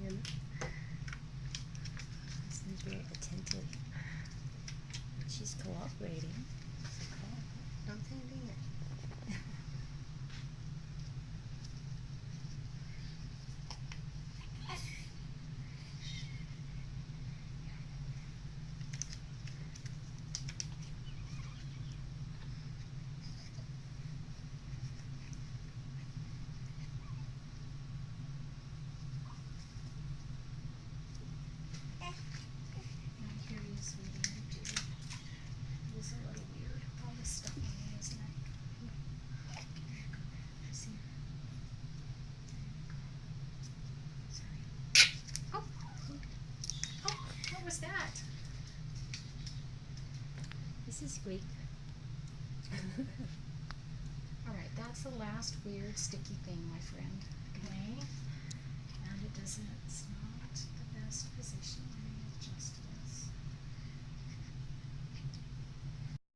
And seems very attentive. She's cooperating. Don't say anything. I hear you, sweetie. I do. It is a little weird. All this stuff on me, isn't it? See? Sorry. Oh! Oh! What was that? This is Squeak. Alright, that's the last weird sticky thing, my friend. Okay?